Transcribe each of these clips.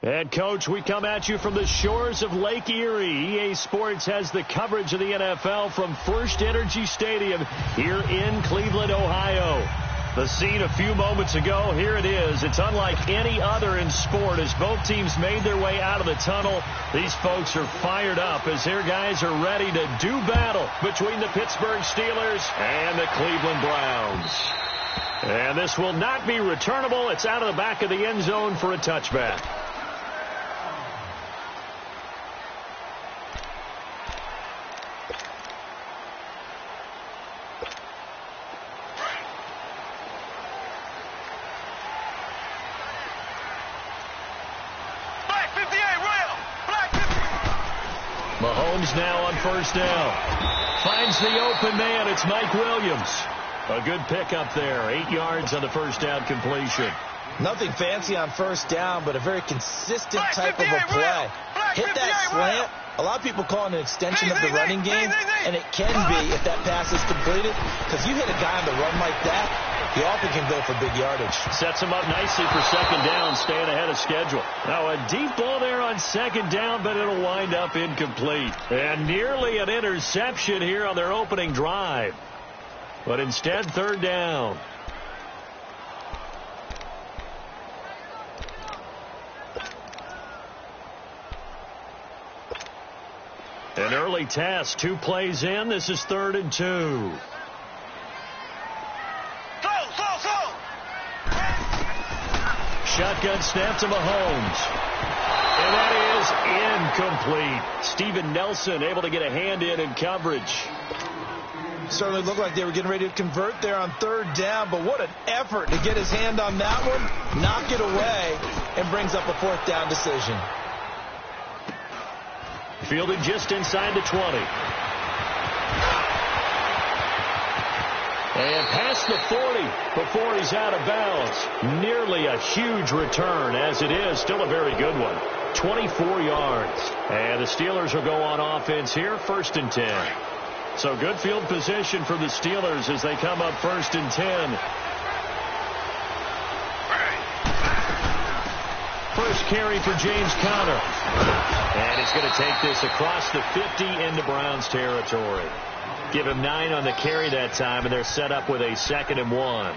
And, Coach, we come at you from the shores of Lake Erie. EA Sports has the coverage of the NFL from First Energy Stadium here in Cleveland, Ohio. The scene a few moments ago, here it is. It's unlike any other in sport as both teams made their way out of the tunnel. These folks are fired up as their guys are ready to do battle between the Pittsburgh Steelers and the Cleveland Browns. And this will not be returnable. It's out of the back of the end zone for a touchback. Mahomes now on first down. Finds the open man. It's Mike Williams. A good pickup there. 8 yards on the first down completion. Nothing fancy on first down, but a very consistent type of a play. Hit that slant. A lot of people call it an extension of the running game, and it can be if that pass is completed, because you hit a guy on the run like that, he often can go for big yardage. Sets him up nicely for second down, staying ahead of schedule. Now a deep ball there on second down, but it'll wind up incomplete. And nearly an interception here on their opening drive. But instead, third down. An early test, 2 plays in. This is 3rd and 2. Shotgun snap to Mahomes. And that is incomplete. Steven Nelson able to get a hand in coverage. Certainly looked like they were getting ready to convert there on third down, but what an effort to get his hand on that one, knock it away, and brings up a 4th down decision. Fielded just inside the 20. And past the 40 before he's out of bounds. Nearly a huge return, as it is. Still a very good one. 24 yards. And the Steelers will go on offense here, 1st and 10. So good field position for the Steelers as they come up 1st and 10. First carry for James Conner. And he's going to take this across the 50 into Browns territory. Give him 9 on the carry that time, and they're set up with a 2nd and 1.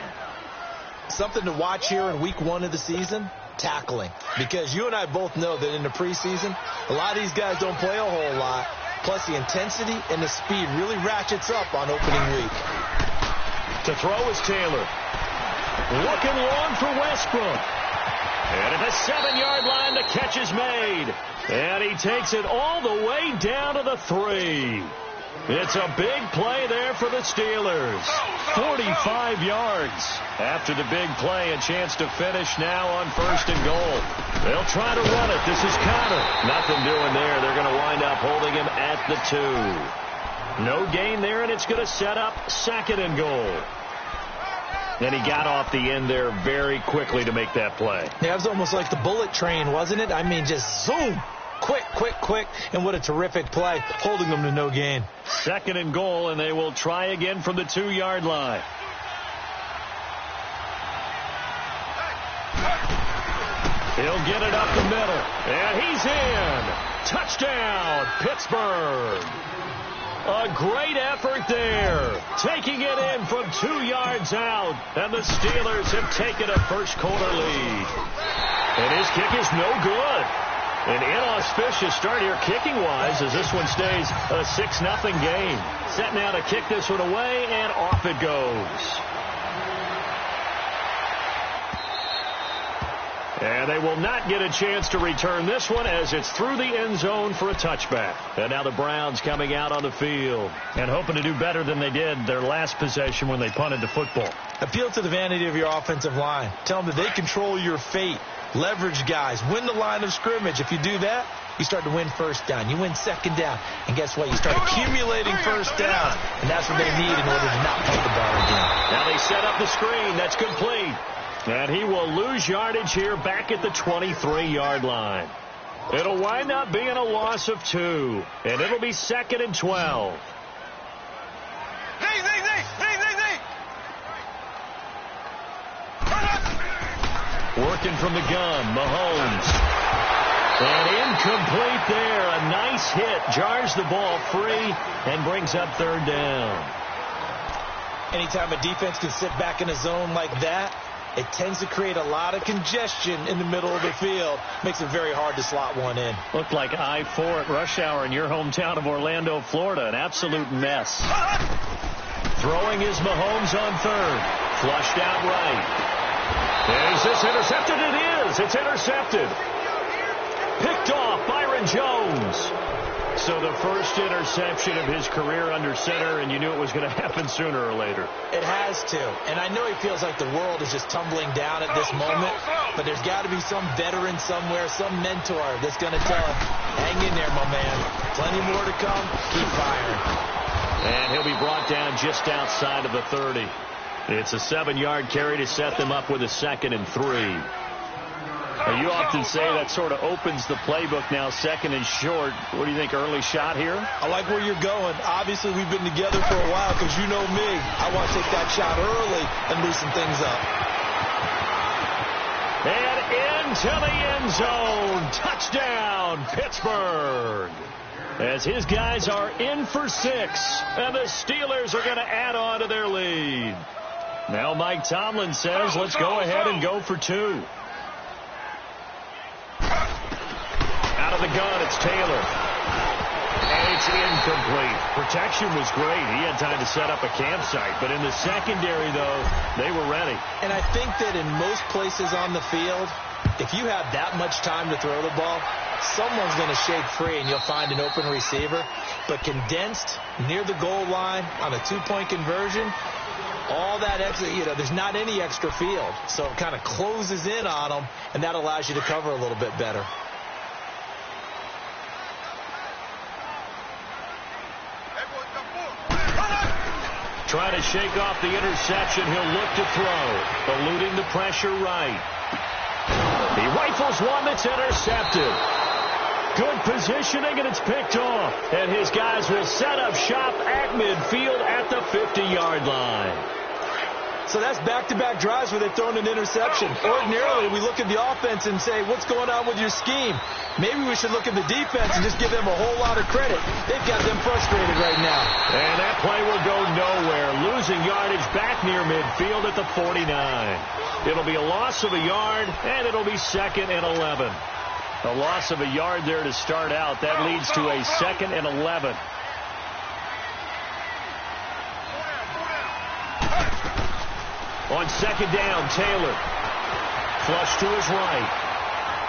Something to watch here in week 1 of the season, tackling. Because you and I both know that in the preseason, a lot of these guys don't play a whole lot. Plus the intensity and the speed really ratchets up on opening week. To throw is Taylor. Looking long for Westbrook. And at the 7-yard line, the catch is made. And he takes it all the way down to the 3. It's a big play there for the Steelers. 45 yards. After the big play, a chance to finish now on 1st and goal. They'll try to run it. This is Conner. Nothing doing there. They're going to wind up holding him at the 2. No gain there, and it's going to set up 2nd and goal. And he got off the end there very quickly to make that play. Yeah, it was almost like the bullet train, wasn't it? I mean, just zoom. Quick, quick, quick. And what a terrific play, holding them to no gain. 2nd and goal, and they will try again from the 2-yard line. He'll get it up the middle. And he's in. Touchdown, Pittsburgh. A great effort there. Taking it in from 2 yards out. And the Steelers have taken a first-quarter lead. And his kick is no good. An inauspicious start here kicking-wise as this one stays a 6-0 game. Set now to kick this one away, and off it goes. And they will not get a chance to return this one as it's through the end zone for a touchback. And now the Browns coming out on the field and hoping to do better than they did their last possession when they punted the football. Appeal to the vanity of your offensive line. Tell them that they control your fate. Leverage guys. Win the line of scrimmage. If you do that, you start to win first down. You win second down. And guess what? You start accumulating first downs. And that's what they need in order to not punt the ball again. Now they set up the screen. That's complete. And he will lose yardage here back at the 23-yard line. It'll wind up being a loss of 2. And it'll be 2nd and 12. Working from the gun, Mahomes. And incomplete there. A nice hit. Jars the ball free and brings up third down. Anytime a defense can sit back in a zone like that, it tends to create a lot of congestion in the middle of the field. Makes it very hard to slot one in. Looked like I-4 at rush hour in your hometown of Orlando, Florida. An absolute mess. Throwing is Mahomes on third. Flushed out right. Is this intercepted? It is. It's intercepted. Picked off Byron Jones. So the first interception of his career under center, and you knew it was going to happen sooner or later. It has to. And I know he feels like the world is just tumbling down at this moment, but there's got to be some veteran somewhere, some mentor that's going to tell him, hang in there, my man. Plenty more to come. Keep firing. And he'll be brought down just outside of the 30. It's a 7-yard carry to set them up with a 2nd and 3. You often say that sort of opens the playbook now, 2nd and short. What do you think, early shot here? I like where you're going. Obviously, we've been together for a while because you know me. I want to take that shot early and loosen things up. And into the end zone. Touchdown, Pittsburgh. As his guys are in for 6, and the Steelers are going to add on to their lead. Now Mike Tomlin says, let's go ahead and go for 2. Out of the gun, it's Taylor. And it's incomplete. Protection was great. He had time to set up a campsite. But in the secondary, though, they were ready. And I think that in most places on the field, if you have that much time to throw the ball, someone's going to shake free and you'll find an open receiver. But condensed near the goal line on a 2-point conversion, all that extra, there's not any extra field. So it kind of closes in on them, and that allows you to cover a little bit better. Trying to shake off the interception. He'll look to throw. Eluding the pressure right. He rifles one that's intercepted. Good positioning, and it's picked off. And his guys will set up shop at midfield at the 50-yard line. So that's back-to-back drives where they've thrown an interception. Ordinarily, we look at the offense and say, what's going on with your scheme? Maybe we should look at the defense and just give them a whole lot of credit. They've got them frustrated right now. And that play will go nowhere. Losing yardage back near midfield at the 49. It'll be a loss of a yard, and it'll be 2nd and 11. A loss of a yard there to start out. That leads to a 2nd and 11. On 2nd down, Taylor. Flush to his right.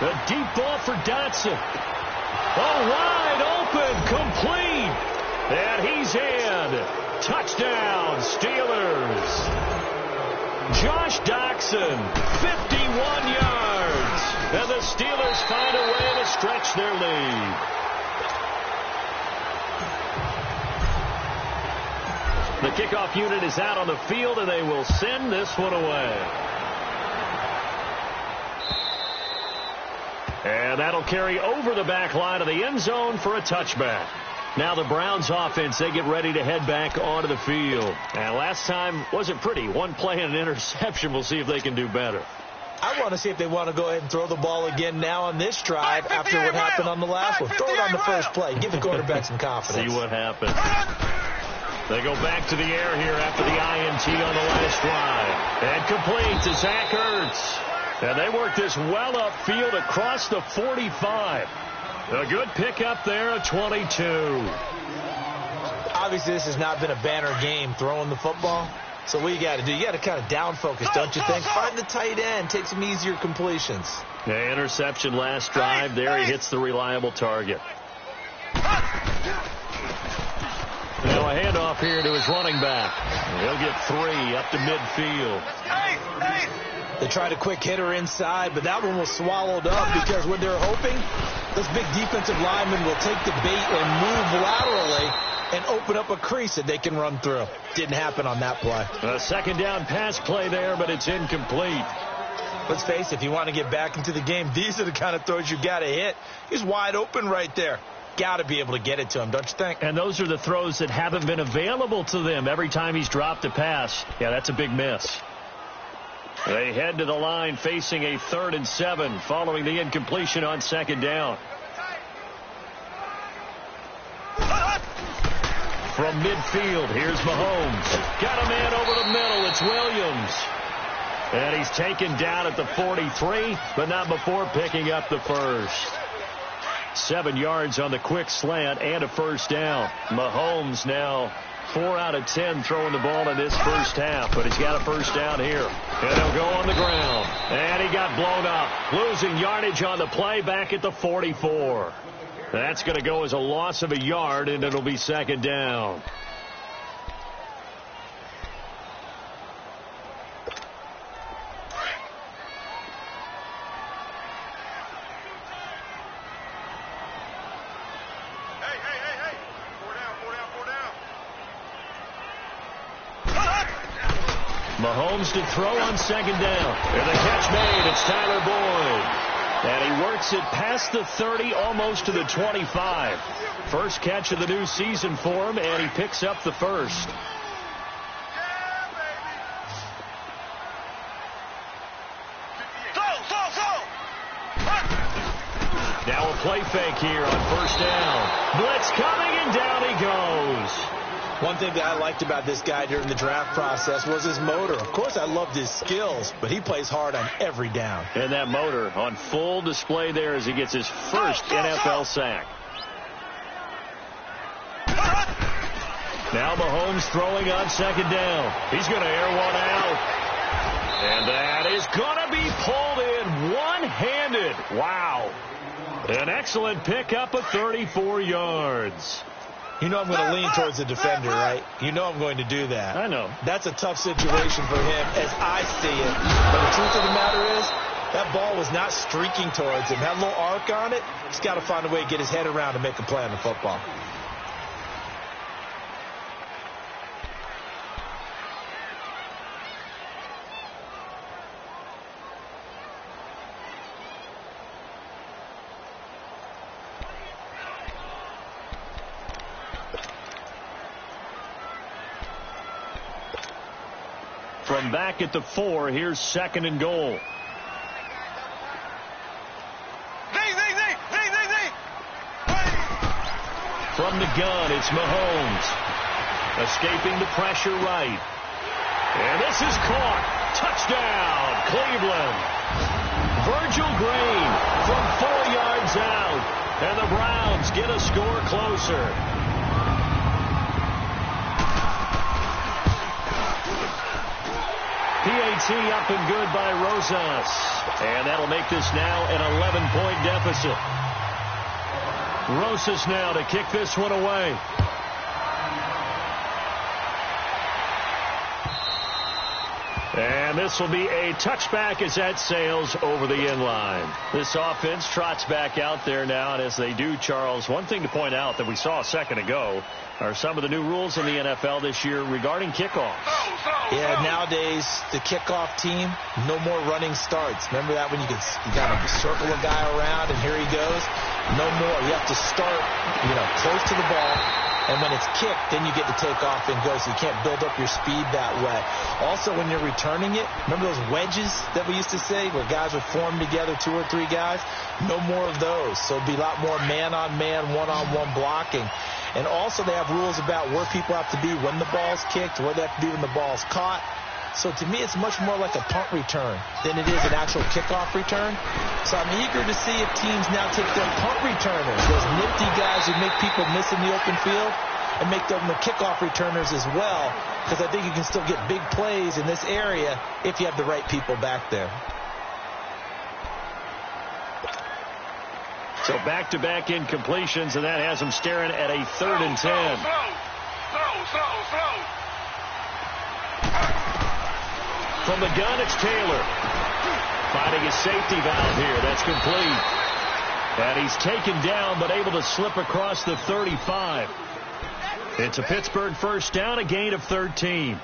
A deep ball for Dotson. Oh, wide open, complete. And he's in. Touchdown, Steelers. Josh Dotson, 51 yards. And the Steelers find a way to stretch their lead. The kickoff unit is out on the field, and they will send this one away. And that'll carry over the back line of the end zone for a touchback. Now the Browns offense, they get ready to head back onto the field. And last time wasn't pretty. One play and an interception. We'll see if they can do better. I want to see if they want to go ahead and throw the ball again now on this drive after what happened on the last one. Throw it on the first play. Give the quarterback some confidence. See what happens. They go back to the air here after the INT on the last drive. And complete to Zach Ertz. And they work this well upfield across the 45. A good pickup there at 22. Obviously, this has not been a banner game throwing the football. So what you got to do, you got to kind of down focus, don't you think? Find the tight end, take some easier completions. Yeah, interception last drive. There he hits the reliable target. Now a handoff here to his running back. He'll get 3 up to midfield. They tried a quick hitter inside, but that one was swallowed up because what they're hoping, those big defensive linemen will take the bait and move laterally and open up a crease that they can run through. Didn't happen on that play. A 2nd down pass play there, but it's incomplete. Let's face it, if you want to get back into the game, these are the kind of throws you got to hit. He's wide open right there. Got to be able to get it to him, don't you think? And those are the throws that haven't been available to them every time he's dropped a pass. Yeah, that's a big miss. They head to the line facing a 3rd and 7 following the incompletion on 2nd down. From midfield, here's Mahomes. Got a man over the middle. It's Williams. And he's taken down at the 43, but not before picking up the first. 7 yards on the quick slant and a first down. Mahomes now 4 out of 10 throwing the ball in this first half, but he's got a first down here. And he'll go on the ground. And he got blown up. Losing yardage on the play back at the 44. That's going to go as a loss of a yard, and it'll be 2nd down. Mahomes to throw on 2nd down. And the catch made. It's Tyler Boyd. And he works it past the 30, almost to the 25. First catch of the new season for him, and he picks up the first. Now a play fake here on first down. Blitz coming, and down he goes. One thing that I liked about this guy during the draft process was his motor. Of course, I loved his skills, but he plays hard on every down. And that motor on full display there as he gets his first NFL sack. Now Mahomes throwing on 2nd down. He's going to air one out. And that is going to be pulled in one-handed. Wow. An excellent pickup of 34 yards. You know I'm going to lean towards the defender, right? You know I'm going to do that. I know. That's a tough situation for him as I see it. But the truth of the matter is, that ball was not streaking towards him. Had a little arc on it. He's got to find a way to get his head around and make a play on the football. From back at the 4, here's 2nd and goal. From the gun, it's Mahomes. Escaping the pressure right. And this is caught. Touchdown, Cleveland. Virgil Green from 4 yards out. And the Browns get a score closer. PAT up and good by Rosas. And that'll make this now an 11-point deficit. Rosas now to kick this one away. And this will be a touchback as that sails over the end line. This offense trots back out there now, and as they do, Charles, one thing to point out that we saw a second ago are some of the new rules in the NFL this year regarding kickoffs. Yeah, nowadays, the kickoff team, no more running starts. Remember that when you got to circle a guy around, and here he goes? No more. You have to start, close to the ball. And when it's kicked, then you get to take off and go, so you can't build up your speed that way. Also, when you're returning it, remember those wedges that we used to say where guys would form together, 2 or 3 guys? No more of those. So it'll be a lot more man-on-man, one-on-one blocking. And also they have rules about where people have to be when the ball's kicked, where they have to be when the ball's caught. So to me, it's much more like a punt return than it is an actual kickoff return. So I'm eager to see if teams now take their punt returners, those nifty guys who make people miss in the open field, and make them the kickoff returners as well, because I think you can still get big plays in this area if you have the right people back there. So back-to-back incompletions, and that has them staring at a 3rd and 10. From the gun, it's Taylor. Finding a safety valve here. That's complete. And he's taken down, but able to slip across the 35. It's a Pittsburgh first down, a gain of 13.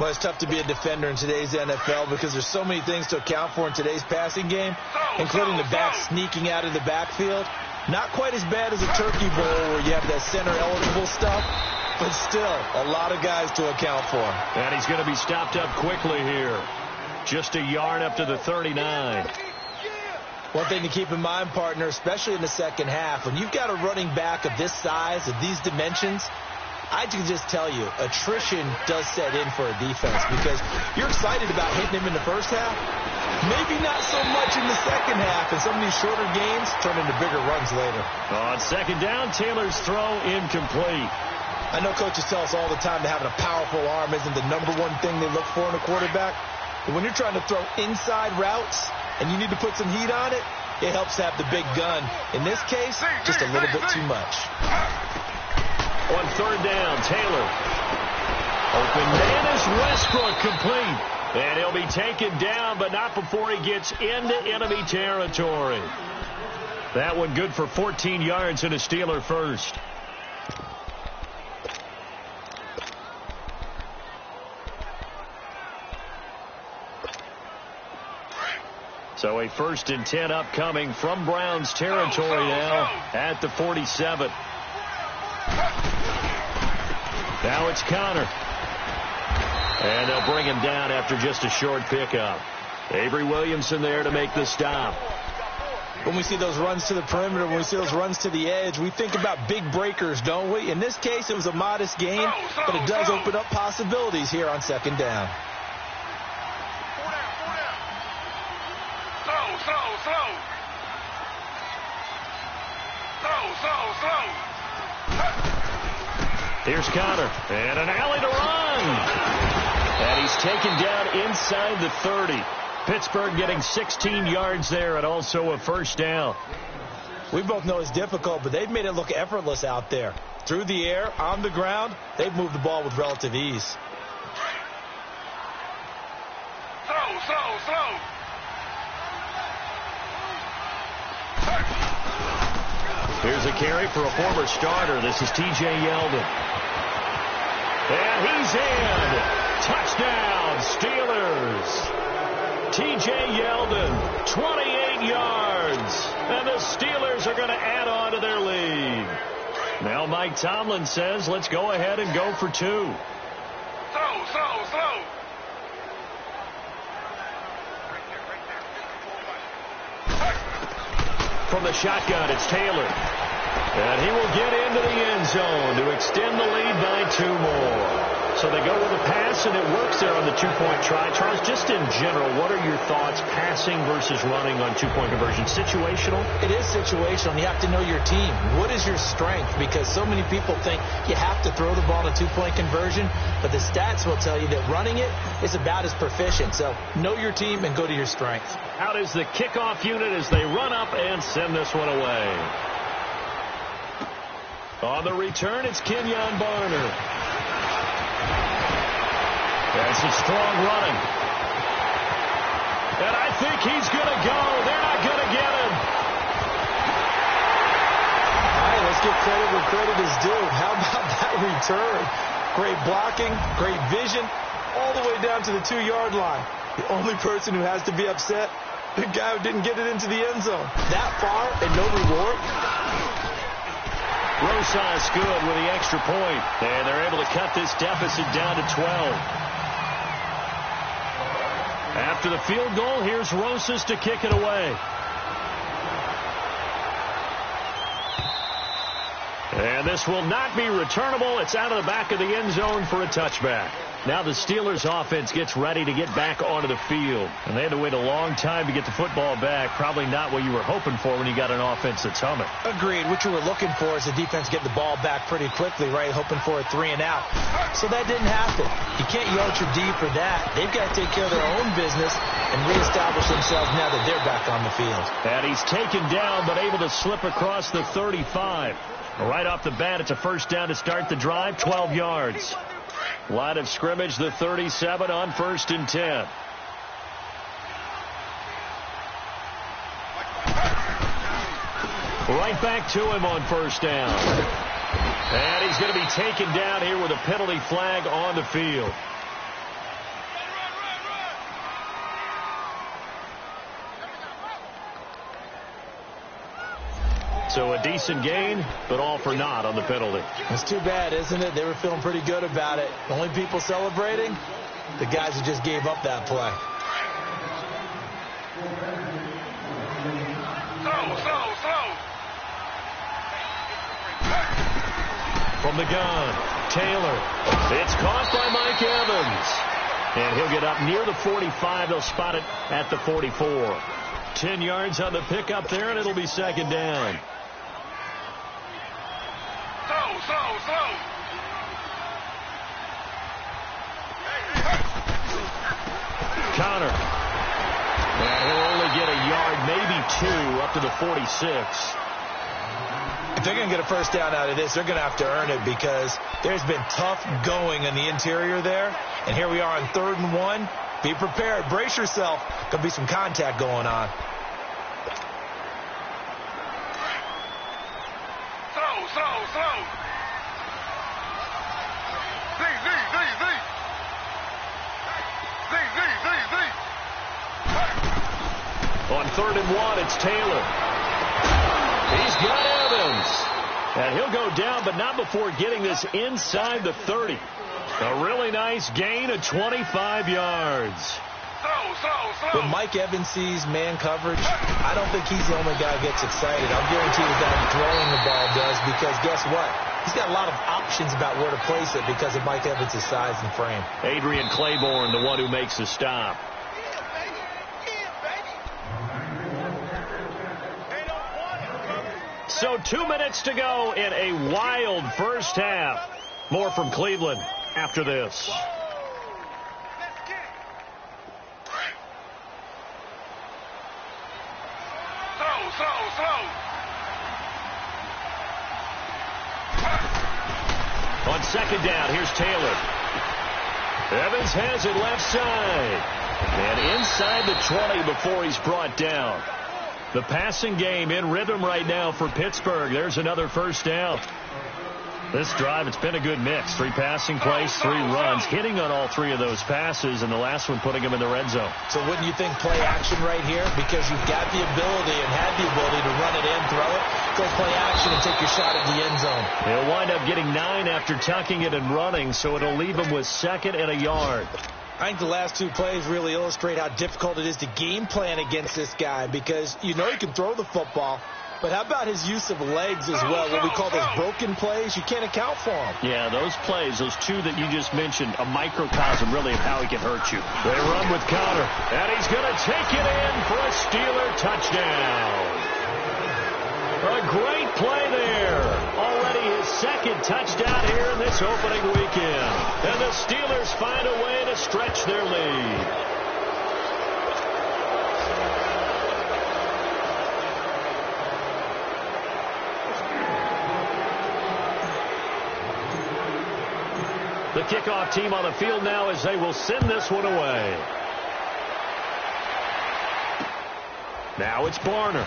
Well, it's tough to be a defender in today's NFL because there's so many things to account for in today's passing game, including the back sneaking out of the backfield. Not quite as bad as a turkey bowl where you have that center eligible stuff, but still a lot of guys to account for. And he's going to be stopped up quickly here. Just a yard up to the 39. One thing to keep in mind, partner, especially in the second half, when you've got a running back of this size, of these dimensions, I can just tell you, attrition does set in for a defense because you're excited about hitting him in the first half. Maybe not so much in the second half, and some of these shorter games turn into bigger runs later. On second down, Taylor's throw incomplete. I know coaches tell us all the time that having a powerful arm isn't the number one thing they look for in a quarterback. But when you're trying to throw inside routes and you need to put some heat on it, it helps to have the big gun. In this case, just a little bit too much. On third down, Taylor. Open man is Westbrook, complete. And he'll be taken down, but not before he gets into enemy territory. That one good for 14 yards and a Steeler first. So a 1st and 10 upcoming from Browns territory now at the 47. Now it's Connor. And they'll bring him down after just a short pickup. Avery Williamson there to make the stop. When we see those runs to the perimeter, when we see those runs to the edge, we think about big breakers, don't we? In this case, it was a modest gain, but it does open up possibilities here on second down. Here's Connor, and an alley to run. And he's taken down inside the 30. Pittsburgh getting 16 yards there and also a first down. We both know it's difficult, but they've made it look effortless out there. Through the air, on the ground, they've moved the ball with relative ease. Slow. Here's a carry for a former starter. This is T.J. Yeldon. And he's in. Touchdown, Steelers. T.J. Yeldon, 28 yards. And the Steelers are going to add on to their lead. Now Mike Tomlin says, let's go ahead and go for 2. Slow. From the shotgun, it's Taylor. And he will get into the end zone to extend the lead by 2 more. So they go with a pass, and it works there on the 2-point try. Charles, just in general, what are your thoughts passing versus running on 2-point conversion? Situational? It is situational. You have to know your team. What is your strength? Because so many people think you have to throw the ball in a 2-point conversion, but the stats will tell you that running it is about as proficient. So know your team and go to your strength. Out is the kickoff unit as they run up and send this one away. On the return, it's Kenyon Barner. That's a strong running. And I think he's going to go. They're not going to get him. All right, let's give credit where credit is due. How about that return? Great blocking, great vision, all the way down to the 2-yard line. The only person who has to be upset, the guy who didn't get it into the end zone. That far and no reward. Rosas good with the extra point. And they're able to cut this deficit down to 12. After the field goal, here's Rosas to kick it away. And this will not be returnable. It's out of the back of the end zone for a touchback. Now the Steelers offense gets ready to get back onto the field. And they had to wait a long time to get the football back. Probably not what you were hoping for when you got an offense that's humming. Agreed. What you were looking for is the defense getting the ball back pretty quickly, right? Hoping for a 3 and out. So that didn't happen. You can't yell at your D for that. They've got to take care of their own business and reestablish themselves now that they're back on the field. And he's taken down but able to slip across the 35. Right off the bat, it's a first down to start the drive, 12 yards. Line of scrimmage, the 37 on 1st and 10. Right back to him on first down. And he's going to be taken down here with a penalty flag on the field. So a decent gain, but all for naught on the penalty. It's too bad, isn't it? They were feeling pretty good about it. The only people celebrating, the guys who just gave up that play. From the gun, Taylor. It's caught by Mike Evans. And he'll get up near the 45. They'll spot it at the 44. 10 yards on the pickup there, and it'll be second down. Connor. And he'll only get a yard, maybe two, up to the 46. If they're going to get a first down out of this, they're going to have to earn it because there's been tough going in the interior there. And here we are on 3rd and 1. Be prepared. Brace yourself. Going to be some contact going on. On 3rd and 1, it's Taylor. He's got Evans. And he'll go down, but not before getting this inside the 30. A really nice gain of 25 yards. When Mike Evans sees man coverage, I don't think he's the only guy who gets excited. I'll guarantee you that throwing the ball does, because guess what? He's got a lot of options about where to place it because of Mike Evans' size and frame. Adrian Claiborne, the one who makes the stop. So 2 minutes to go in a wild first half. More from Cleveland after this. On second down, here's Taylor. Evans has it left side. And inside the 20 before he's brought down. The passing game in rhythm right now for Pittsburgh. There's another first down. This drive, it's been a good mix. 3 passing plays, 3 runs, hitting on all 3 of those passes, and the last one putting him in the red zone. So wouldn't you think play action right here? Because you've got the ability and had the ability to run it in, throw it, go play action and take your shot at the end zone. He'll wind up getting 9 after tucking it and running, so it'll leave him with 2nd and a yard. I think the last 2 plays really illustrate how difficult it is to game plan against this guy, because you know he can throw the football, but how about his use of legs as well? What we call those broken plays, you can't account for them. Yeah, those plays, those 2 that you just mentioned, a microcosm really of how he can hurt you. They run with Connor, and he's going to take it in for a Steeler touchdown. A great play there. Already his 2nd touchdown here in this opening weekend. And the Steelers find a way to stretch their lead. The kickoff team on the field now as they will send this one away. Now it's Barner.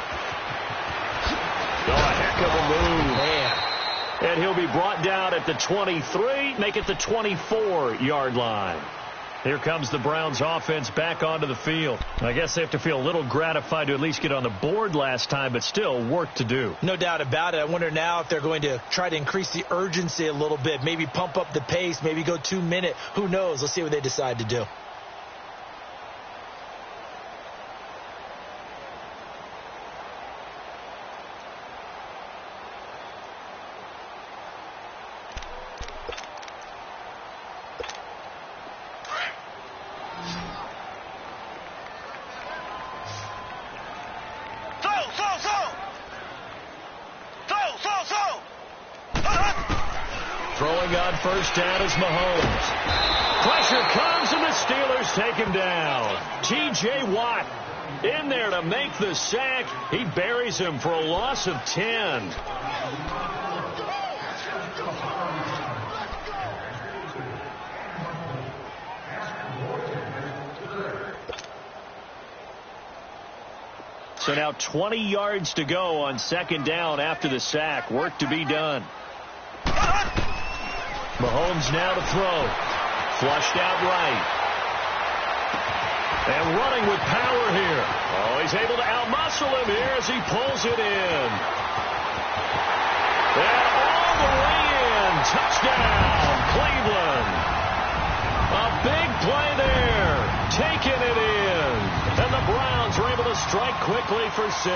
Oh, a heck of a move. Man. And he'll be brought down at the 23, make it the 24-yard line. Here comes the Browns offense back onto the field. I guess they have to feel a little gratified to at least get on the board last time, but still work to do. No doubt about it. I wonder now if they're going to try to increase the urgency a little bit, maybe pump up the pace, maybe go 2-minute. Who knows? Let's see what they decide to do. Throwing on first down is Mahomes. Pressure comes and the Steelers take him down. T.J. Watt in there to make the sack. He buries him for a loss of 10. So now 20 yards to go on second down after the sack. Work to be done. Mahomes now to throw. Flushed out right. And running with power here. Oh, he's able to outmuscle him here as he pulls it in. strike quickly for 6.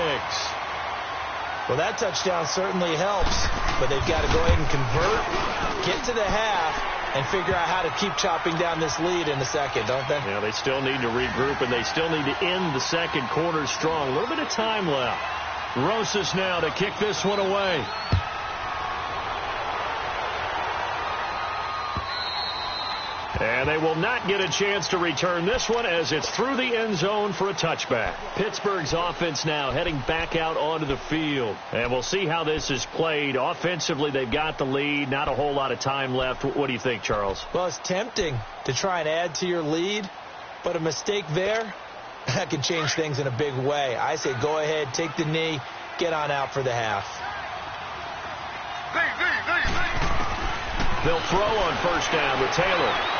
Well, that touchdown certainly helps, but they've got to go ahead and convert, get to the half, and figure out how to keep chopping down this lead in the second, don't they? Yeah, they still need to regroup, and they still need to end the second quarter strong. A little bit of time left. Rosas now to kick this one away. And they will not get a chance to return this one as it's through the end zone for a touchback. Pittsburgh's offense now heading back out onto the field. And we'll see how this is played. Offensively, they've got the lead. Not a whole lot of time left. What do you think, Charles? Well, it's tempting to try and add to your lead, but a mistake there, that can change things in a big way. I say go ahead, take the knee, get on out for the half. They'll throw on first down with Taylor.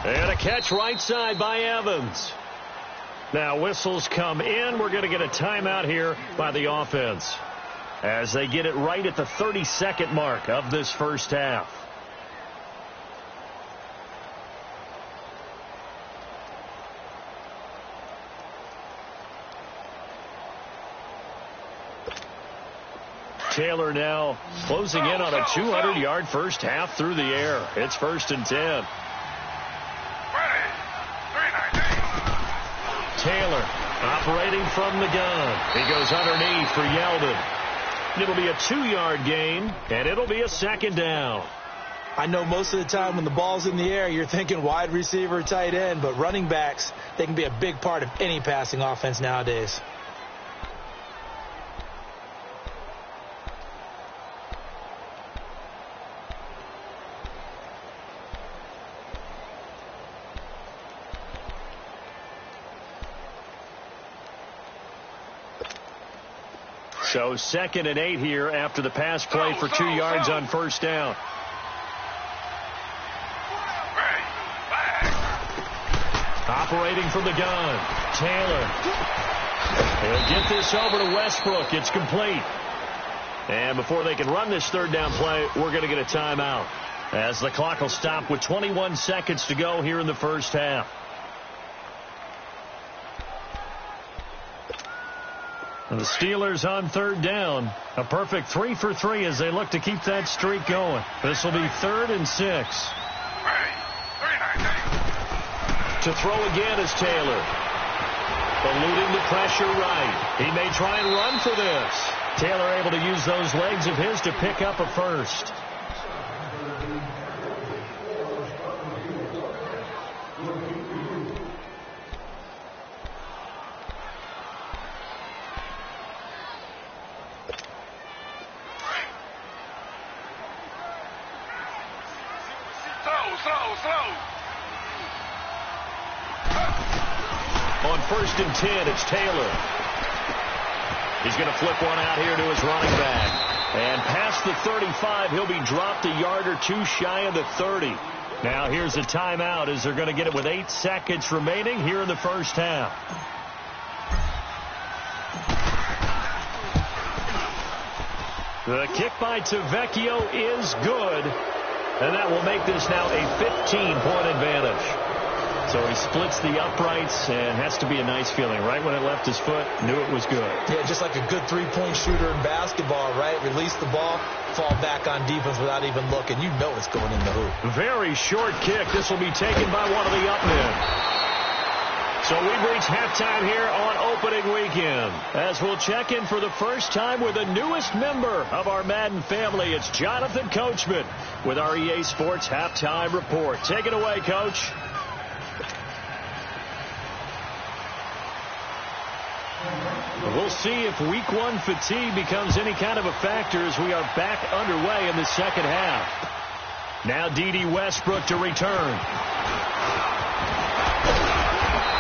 And a catch right side by Evans. Now whistles come in. We're going to get a timeout here by the offense as they get it right at the 30-second mark of this first half. Taylor now closing in on a 200-yard first half through the air. It's 1st and 10. Taylor operating from the gun. He goes underneath for Yeldon. It'll be a 2-yard gain, and it'll be a 2nd down. I know most of the time when the ball's in the air, you're thinking wide receiver, tight end, but running backs, they can be a big part of any passing offense nowadays. So 2nd and 8 here after the pass play for 2 yards on first down. Operating from the gun, Taylor. He'll get this over to Westbrook. It's complete. And before they can run this 3rd down play, we're going to get a timeout as the clock will stop with 21 seconds to go here in the first half. And the Steelers on 3rd down. A perfect 3 for 3 as they look to keep that streak going. This will be 3rd and 6. To throw again is Taylor. Eluding the pressure right. He may try and run for this. Taylor able to use those legs of his to pick up a first. On 1st and 10, it's Taylor. He's going to flip one out here to his running back. And past the 35, he'll be dropped a yard or 2 shy of the 30. Now here's a timeout as they're going to get it with 8 seconds remaining here in the first half. The kick by Tavecchio is good. And that will make this now a 15-point advantage. So he splits the uprights and has to be a nice feeling. Right when it left his foot, knew it was good. Yeah, just like a good 3-point shooter in basketball, right? Release the ball, fall back on defense without even looking. You know it's going in the hoop. Very short kick. This will be taken by one of the up men. So we've reached halftime here on opening weekend as we'll check in for the first time with the newest member of our Madden family. It's Jonathan Coachman with our EA Sports Halftime Report. Take it away, Coach. We'll see if week 1 fatigue becomes any kind of a factor as we are back underway in the second half. Now D.D. Westbrook to return.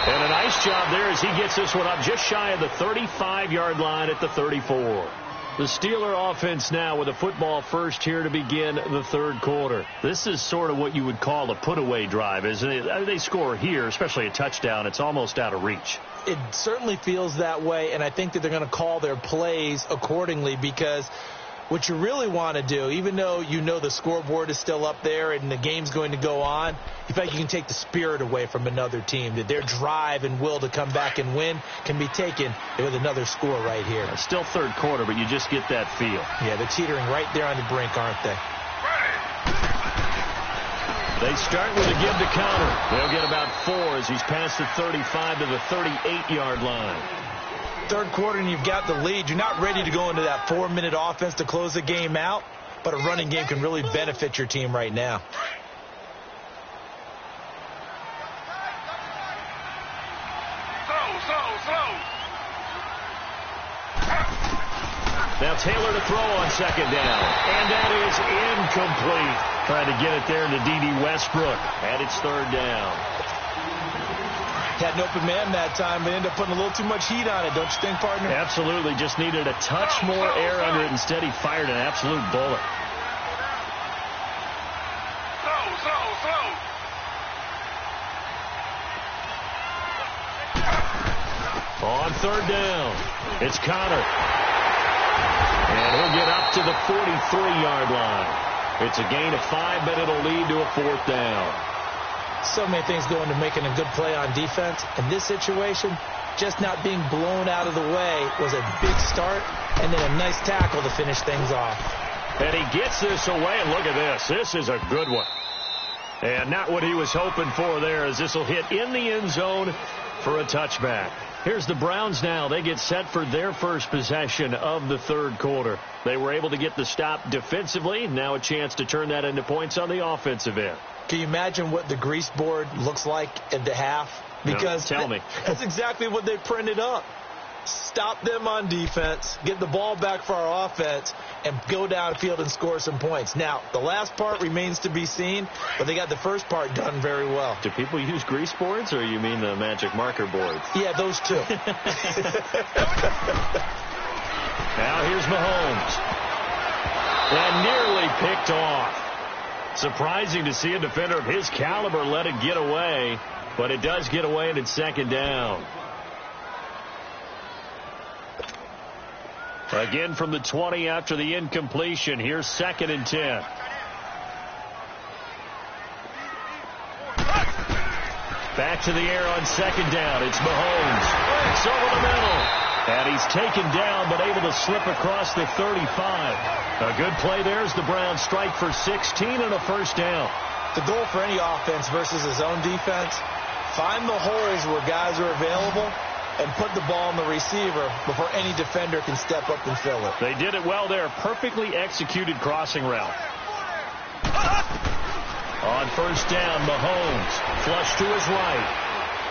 And a nice job there as he gets this one up just shy of the 35-yard line at the 34. The Steeler offense now with a football first here to begin the third quarter. This is sort of what you would call a put-away drive, isn't it? They score here, especially a touchdown. It's almost out of reach. It certainly feels that way, and I think that they're going to call their plays accordingly because What you really want to do, even though you know the scoreboard is still up there and the game's going to go on, you feel like you can take the spirit away from another team, that their drive and will to come back and win can be taken with another score right here. Still third quarter, but you just get that feel. Yeah, they're teetering right there on the brink, aren't they? They start with a give to counter. They'll get about 4 as he's past the 35 to the 38-yard line. Third quarter and you've got the lead. You're not ready to go into that 4-minute offense to close the game out, but a running game can really benefit your team right now. Now Taylor to throw on second down. And that is incomplete. Trying to get it there to D.D. Westbrook. And it's third down. Had an open man that time, but ended up putting a little too much heat on it, don't you think, partner? Absolutely. Just needed a touch more air under it. Instead, he fired an absolute bullet. On third down, it's Connor. And he'll get up to the 43-yard line. It's a gain of 5, but it'll lead to a fourth down. So many things go into making a good play on defense. In this situation, just not being blown out of the way was a big start, and then a nice tackle to finish things off. And he gets this away, and look at this. This is a good one. And not what he was hoping for there, as this will hit in the end zone for a touchback. Here's the Browns now. They get set for their first possession of the third quarter. They were able to get the stop defensively. Now a chance to turn that into points on the offensive end. Can you imagine what the grease board looks like at the half? Because no, tell me. That's exactly what they printed up. Stop them on defense, get the ball back for our offense, and go downfield and score some points. Now, the last part remains to be seen, but they got the first part done very well. Do people use grease boards, or you mean the magic marker boards? Yeah, those two. Now here's Mahomes. And nearly picked off. Surprising to see a defender of his caliber let it get away, but it does get away, and it's second down. Again from the 20 after the incompletion. Here's 2nd and 10. Back to the air on second down. It's Mahomes. It's over the middle. And he's taken down, but able to slip across the 35. A good play there as the Browns strike for 16 and a first down. The goal for any offense versus his own defense, find the holes where guys are available and put the ball on the receiver before any defender can step up and fill it. They did it well there. Perfectly executed crossing route. On first down, Mahomes. Flush to his right.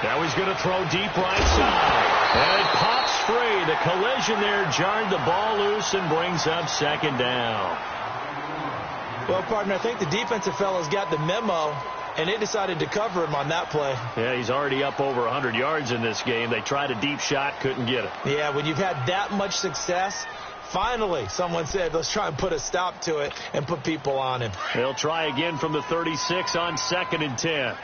Now he's going to throw deep right side. And it pops free. The collision there jarred the ball loose and brings up second down. Well, partner, I think the defensive fellows got the memo, and they decided to cover him on that play. Yeah, he's already up over 100 yards in this game. They tried a deep shot, couldn't get it. Yeah, when you've had that much success, finally someone said, let's try and put a stop to it and put people on him. They'll try again from the 36 on 2nd and 10.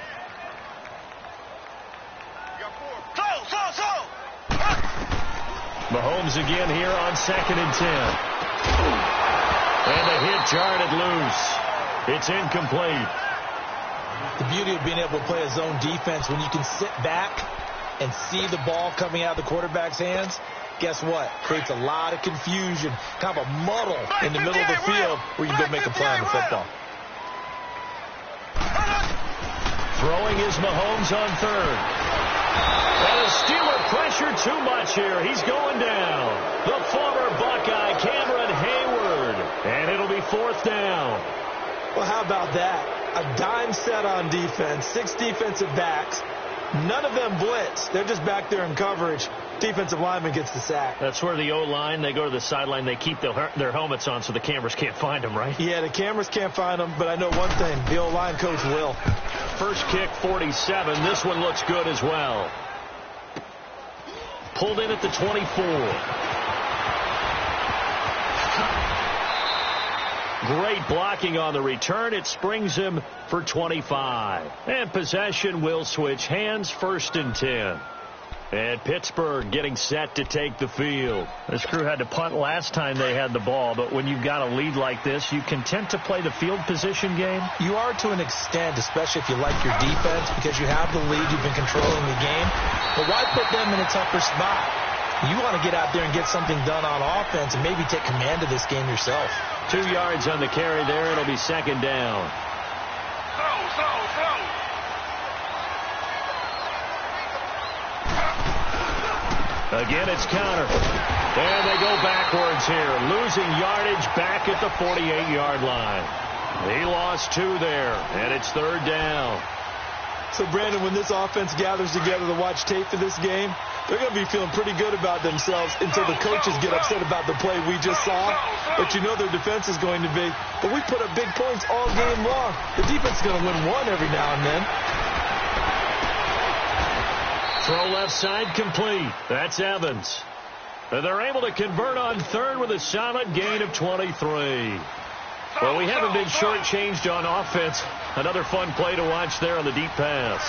Mahomes again here on 2nd and 10. And the hit jarred it loose. It's incomplete. The beauty of being able to play a zone defense when you can sit back and see the ball coming out of the quarterback's hands, guess what? Creates a lot of confusion, kind of a muddle in the middle of the field where you can go make a play on the football. Throwing is Mahomes on third. And the Steeler pressure too much here. He's going down. The former Buckeye, Cameron Hayward. And it'll be fourth down. Well, how about that? A dime set on defense, 6 defensive backs. None of them blitz. They're just back there in coverage. Defensive lineman gets the sack. That's where the O-line, they go to the sideline, they keep their helmets on so the cameras can't find them, right? Yeah, the cameras can't find them, but I know one thing. The O-line coach will. First kick, 47. This one looks good as well. Pulled in at the 24. Great blocking on the return. It springs him for 25. And possession will switch hands, 1st and 10. And Pittsburgh getting set to take the field. This crew had to punt last time they had the ball, but when you've got a lead like this, you content to play the field position game? You are to an extent, especially if you like your defense, because you have the lead, you've been controlling the game. But why put them in a tougher spot? You want to get out there and get something done on offense and maybe take command of this game yourself. 2 yards on the carry there. It'll be second down. Again, it's Connor. And they go backwards here, losing yardage back at the 48-yard line. He lost 2 there, and it's third down. So, Brandon, when this offense gathers together to watch tape for this game, they're going to be feeling pretty good about themselves until the coaches get upset about the play we just saw. But you know their defense is going to be. But we put up big points all game long. The defense is going to win one every now and then. Throw left side complete. That's Evans. And they're able to convert on third with a solid gain of 23. Well, we haven't been shortchanged on offense. Another fun play to watch there on the deep pass.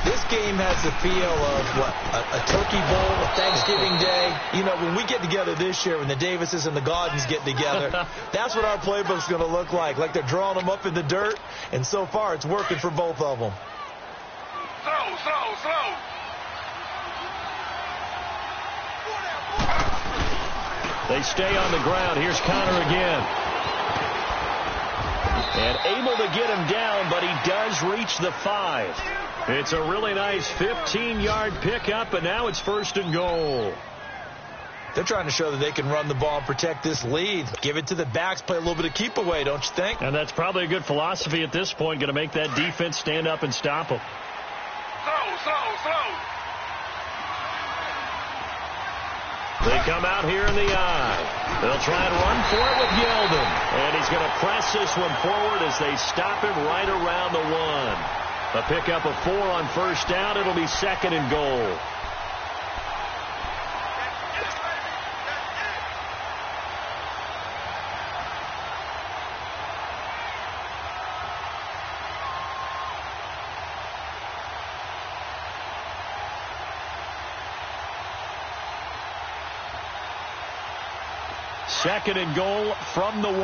This game has the feel of, what, a turkey bowl, a Thanksgiving Day. You know, when we get together this year, when the Davises and the Gaudens get together, that's what our playbook's going to look like they're drawing them up in the dirt. And so far, it's working for both of them. Slow. They stay on the ground. Here's Connor again. And able to get him down, but he does reach the 5. It's a really nice 15-yard pickup, and now it's first and goal. They're trying to show that they can run the ball and protect this lead. Give it to the backs, play a little bit of keep away, don't you think? And that's probably a good philosophy at this point, going to make that defense stand up and stop them. Slow. They come out here in the eye. They'll try and run for it with Yeldon. And he's going to press this one forward as they stop him right around the 1. A pickup of 4 on first down. It'll be second and goal. Second and goal from the 1.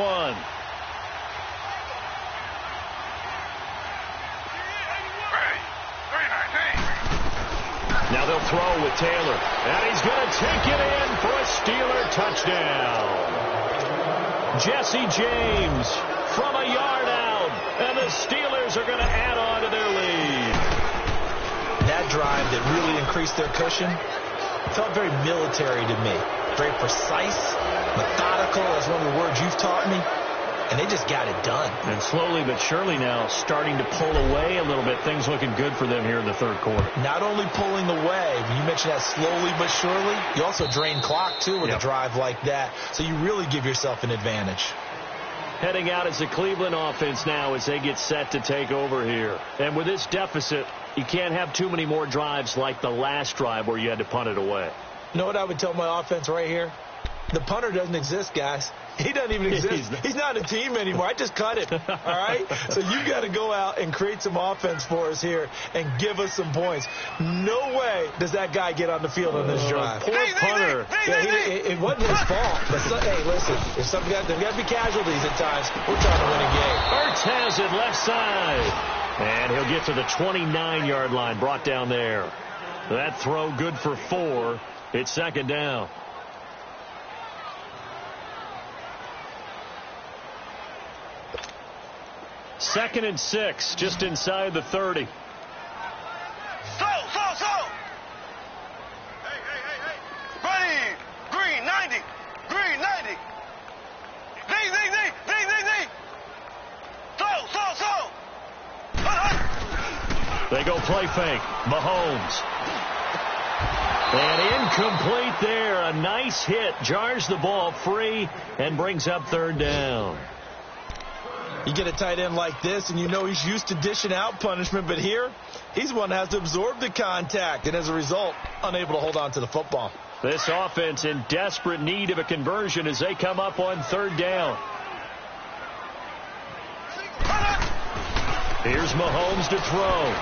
Now they'll throw with Taylor. And he's going to take it in for a Steeler touchdown. Jesse James from a yard out. And the Steelers are going to add on to their lead. That drive that really increased their cushion felt very military to me. Very precise, methodical, that's one of the words you've taught me. And they just got it done. And slowly but surely now starting to pull away a little bit. Things looking good for them here in the third quarter. Not only pulling away, when you mentioned that slowly but surely, you also drain clock, too, with a drive like that. So you really give yourself an advantage. Heading out as the Cleveland offense now as they get set to take over here. And with this deficit, you can't have too many more drives like the last drive where you had to punt it away. You know what I would tell my offense right here? The punter doesn't exist, guys. He doesn't even exist. He's not a team anymore. I just cut him. All right? So you've got to go out and create some offense for us here and give us some points. No way does that guy get on the field on this drive. Poor punter. It wasn't his fault. But hey, listen, there's got to be casualties at times. We're trying to win a game. Ertz has it left side. And he'll get to the 29-yard line, brought down there. That throw good for 4. It's second down. Second and 6, just inside the 30. Slow. Hey. Green 90. Z. Slow. They go play fake. Mahomes. And incomplete there. A nice hit. Jars the ball free and brings up third down. You get a tight end like this, and you know he's used to dishing out punishment, but here, he's one that has to absorb the contact, and as a result, unable to hold on to the football. This offense in desperate need of a conversion as they come up on third down. Here's Mahomes to throw.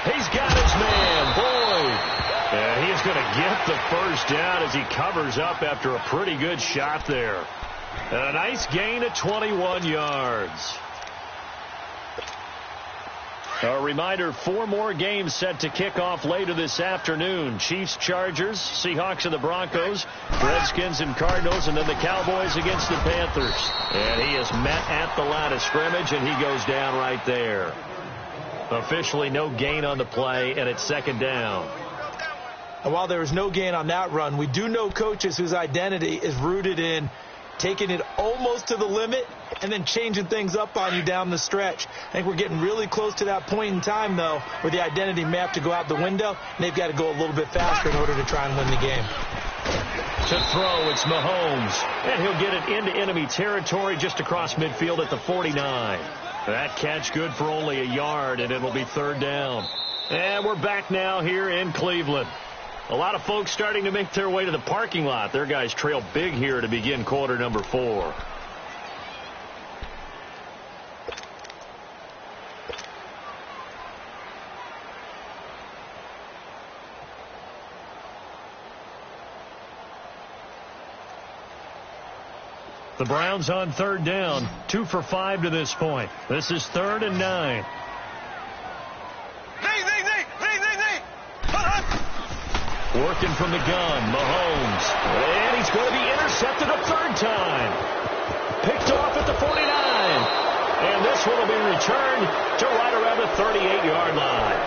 He's got his man. Boyd And he is going to get the first down as he covers up after a pretty good shot there. And a nice gain of 21 yards. A reminder, 4 more games set to kick off later this afternoon. Chiefs, Chargers, Seahawks and the Broncos, Redskins and Cardinals, and then the Cowboys against the Panthers. And he is met at the line of scrimmage, and he goes down right there. Officially no gain on the play, and it's second down. And while there was no gain on that run, we do know coaches whose identity is rooted in taking it almost to the limit and then changing things up on you down the stretch. I think we're getting really close to that point in time, though, where the identity may have to go out the window, and they've got to go a little bit faster in order to try and win the game. To throw, it's Mahomes, and he'll get it into enemy territory just across midfield at the 49. That catch good for only a yard, and it'll be third down. And we're back now here in Cleveland. A lot of folks starting to make their way to the parking lot. Their guys trail big here to begin quarter number 4. The Browns on third down, 2 for 5 to this point. This is 3rd and 9. Working from the gun, Mahomes. And he's going to be intercepted a third time. Picked off at the 49. And this one will be returned to right around the 38-yard line.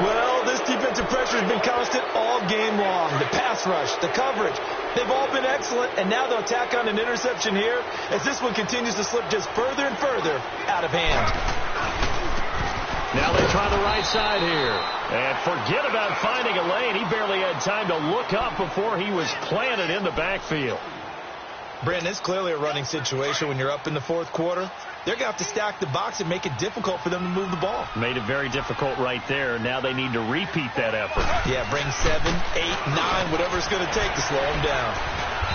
Well, this defensive pressure has been constant all game long. The pass rush, the coverage, they've all been excellent. And now they'll tack on an interception here as this one continues to slip just further and further out of hand. Now they try the right side here. And forget about finding a lane. He barely had time to look up before he was planted in the backfield. Brandon, it's clearly a running situation when you're up in the fourth quarter. They're going to have to stack the box and make it difficult for them to move the ball. Made it very difficult right there. Now they need to repeat that effort. Yeah, bring 7, 8, 9, whatever it's going to take to slow him down.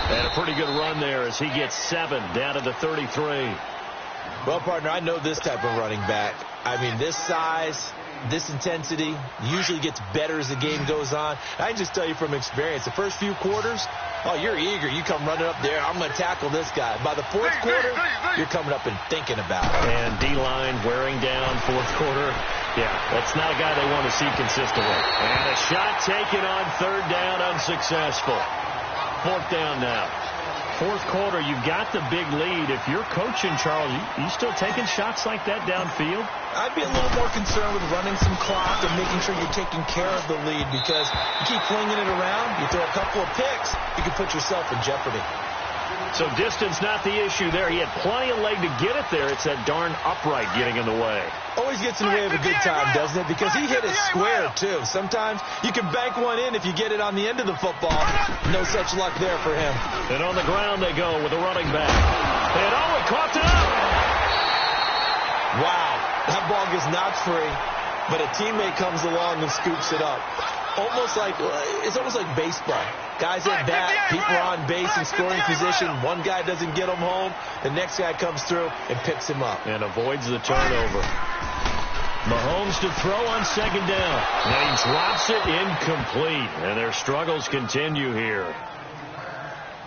And a pretty good run there as he gets 7 down to the 33. Well, partner, I know this type of running back. I mean, this size, this intensity usually gets better as the game goes on. I can just tell you from experience, the first few quarters, oh, you're eager. You come running up there, I'm going to tackle this guy. By the fourth quarter, you're coming up and thinking about it. And D-line wearing down fourth quarter. Yeah, that's not a guy they want to see consistently. And a shot taken on third down, unsuccessful. Fourth down now. Fourth quarter, you've got the big lead. If you're coaching, Charles, you still taking shots like that downfield? I'd be a little more concerned with running some clock and making sure you're taking care of the lead, because you keep flinging it around, you throw a couple of picks, you can put yourself in jeopardy. So distance not the issue there. He had plenty of leg to get it there. It's that darn upright getting in the way. Always gets in the way of a good time, doesn't it? Because he hit it square, too. Sometimes you can bank one in if you get it on the end of the football. No such luck there for him. And on the ground they go with a running back. And oh, it caught it up. Wow. That ball gets knocked free, but a teammate comes along and scoops it up. It's almost like baseball. Guys at bat, people are on base in scoring position. One guy doesn't get him home. The next guy comes through and picks him up. And avoids the turnover. Mahomes to throw on second down. And he drops it incomplete. And their struggles continue here.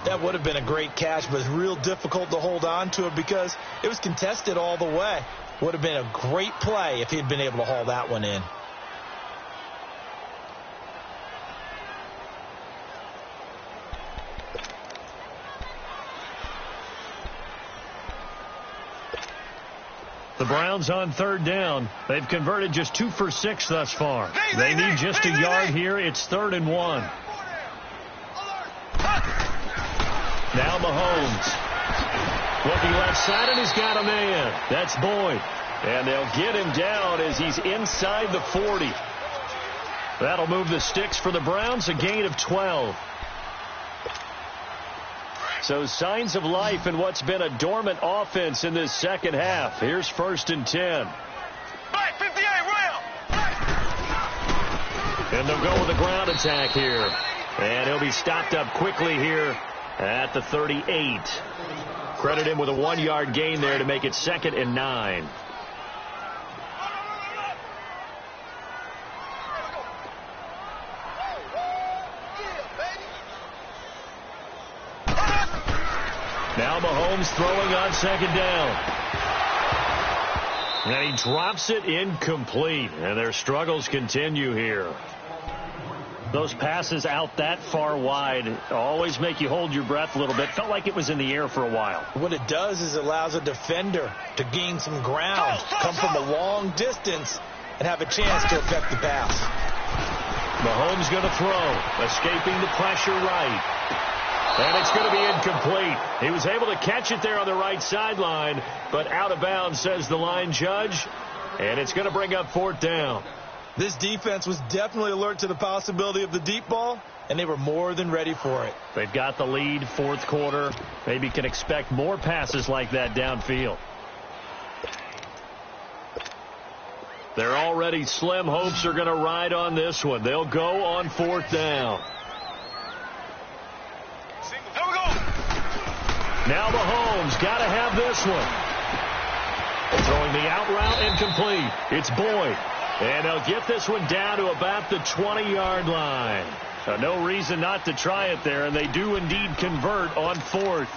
That would have been a great catch, but it's real difficult to hold on to it because it was contested all the way. Would have been a great play if he'd been able to haul that one in. The Browns on third down. They've converted just 2 for 6 thus far. They need just a yard here. It's 3rd and 1. Now Mahomes. Looking left side, and he's got a man. That's Boyd. And they'll get him down as he's inside the 40. That'll move the sticks for the Browns, a gain of 12. So signs of life in what's been a dormant offense in this second half. Here's 1st and 10. Back 58, round. And they'll go with a ground attack here. And he'll be stopped up quickly here at the 38. Credit him with a 1-yard gain there to make it 2nd and 9. Now Mahomes throwing on second down. And he drops it incomplete. And their struggles continue here. Those passes out that far wide always make you hold your breath a little bit. Felt like it was in the air for a while. What it does is it allows a defender to gain some ground, come from a long distance, and have a chance to affect the pass. Mahomes going to throw, escaping the pressure right. And it's going to be incomplete. He was able to catch it there on the right sideline, but out of bounds, says the line judge. And it's going to bring up fourth down. This defense was definitely alert to the possibility of the deep ball, and they were more than ready for it. They've got the lead, fourth quarter. Maybe can expect more passes like that downfield. Their already slim hopes are going to ride on this one. They'll go on fourth down. Here we go. Now Mahomes got to have this one. Throwing the out route incomplete. It's Boyd. And they'll get this one down to about the 20-yard line. So no reason not to try it there, and they do indeed convert on fourth.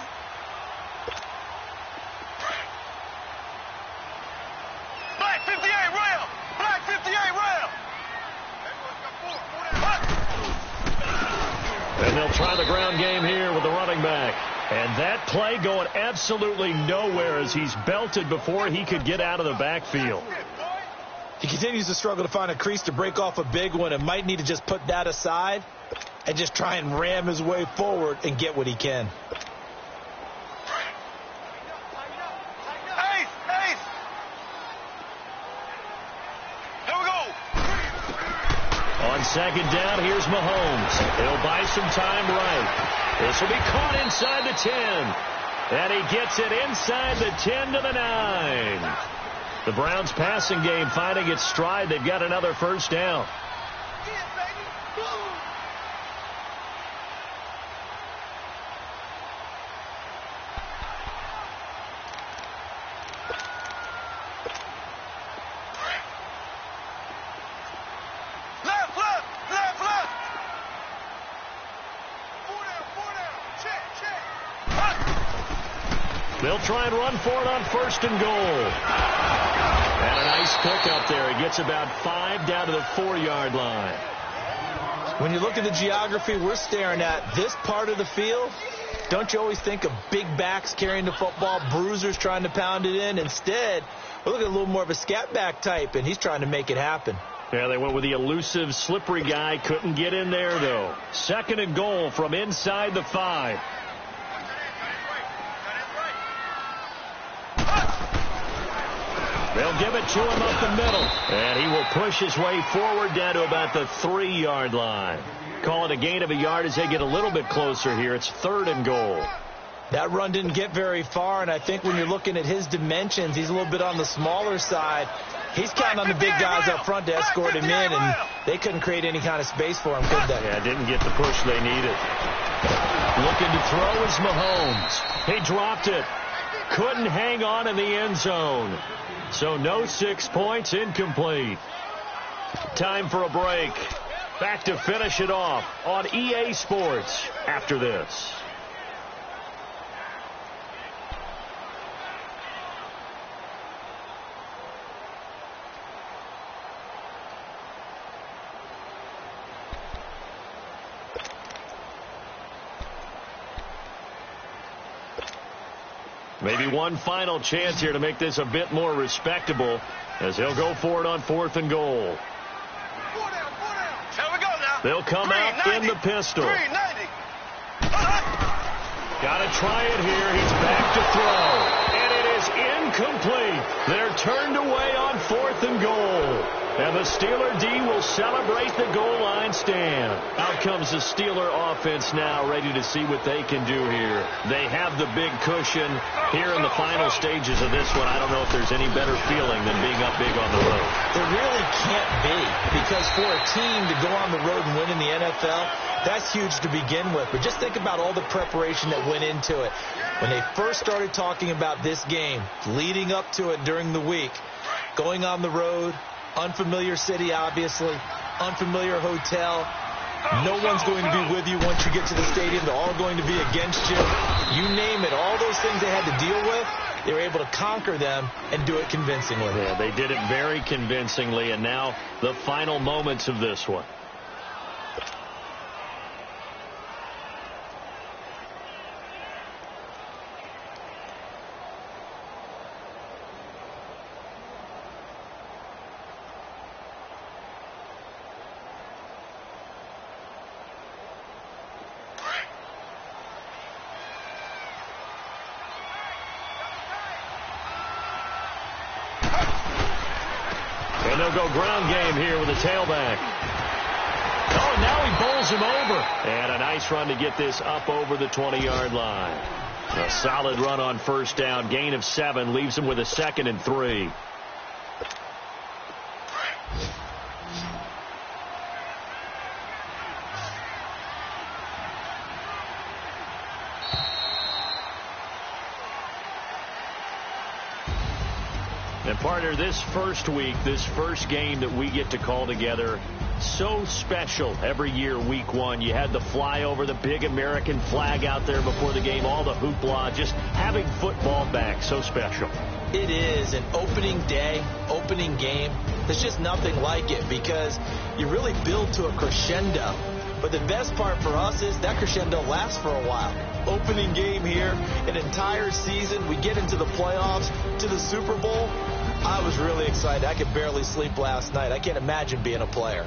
Black 58 rail. Black 58 rail. And they'll try the ground game here with the running back. And that play going absolutely nowhere as he's belted before he could get out of the backfield. He continues to struggle to find a crease to break off a big one and might need to just put that aside and just try and ram his way forward and get what he can. Ace, ace. Here we go. On second down, here's Mahomes. He'll buy some time right. This will be caught inside the 10. And he gets it inside the 10 to the 9. The Browns passing game finding its stride. They've got another first down. Left, left, left, left. Four down. Check, check. They'll try and run for it on first and goal. And a nice pickup there. He gets about 5 down to the 4-yard line. When you look at the geography we're staring at, this part of the field, don't you always think of big backs carrying the football, bruisers trying to pound it in? Instead, we're looking at a little more of a scat back type, and he's trying to make it happen. Yeah, they went with the elusive, slippery guy. Couldn't get in there, though. Second and goal from inside the 5. They'll give it to him up the middle. And he will push his way forward down to about the 3-yard line. Call it a gain of a yard as they get a little bit closer here. It's third and goal. That run didn't get very far, and I think when you're looking at his dimensions, he's a little bit on the smaller side. He's counting on the big guys up front to escort him in, and they couldn't create any kind of space for him, could they? Yeah, didn't get the push they needed. Looking to throw is Mahomes. He dropped it. Couldn't hang on in the end zone. So no 6 points, incomplete. Time for a break. Back to finish it off on EA Sports after this. Maybe one final chance here to make this a bit more respectable as he'll go for it on fourth and goal. Four down. Here we go now. They'll come out in the pistol. 390. Got to try it here. He's back to throw. And it is incomplete. They're turned away on fourth and goal. And the Steeler D will celebrate the goal line stand. Out comes the Steeler offense now, ready to see what they can do here. They have the big cushion here in the final stages of this one. I don't know if there's any better feeling than being up big on the road. There really can't be, because for a team to go on the road and win in the NFL, that's huge to begin with. But just think about all the preparation that went into it. When they first started talking about this game, leading up to it during the week, going on the road, unfamiliar city, obviously, unfamiliar hotel. No one's going to be with you once you get to the stadium. They're all going to be against you. You name it. All those things they had to deal with, they were able to conquer them and do it convincingly. Yeah, they did it very convincingly, and now the final moments of this one. And they'll go ground game here with a tailback. Oh, and now he bowls him over. And a nice run to get this up over the 20-yard line. A solid run on first down. Gain of 7 leaves him with a 2nd and 3. And partner, this first week, this first game that we get to call together, so special every year, week 1. You had the flyover, the big American flag out there before the game, all the hoopla, just having football back, so special. It is an opening day, opening game. There's just nothing like it because you really build to a crescendo. But the best part for us is that crescendo lasts for a while. Opening game here, an entire season. We get into the playoffs, to the Super Bowl. I was really excited. I could barely sleep last night. I can't imagine being a player.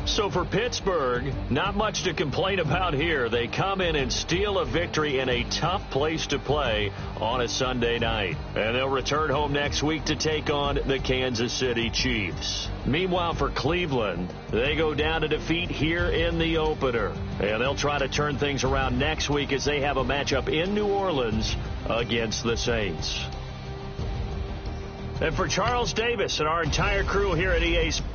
So for Pittsburgh, not much to complain about here. They come in and steal a victory in a tough place to play on a Sunday night. And they'll return home next week to take on the Kansas City Chiefs. Meanwhile, for Cleveland, they go down to defeat here in the opener. And they'll try to turn things around next week as they have a matchup in New Orleans against the Saints. And for Charles Davis and our entire crew here at EA Sports,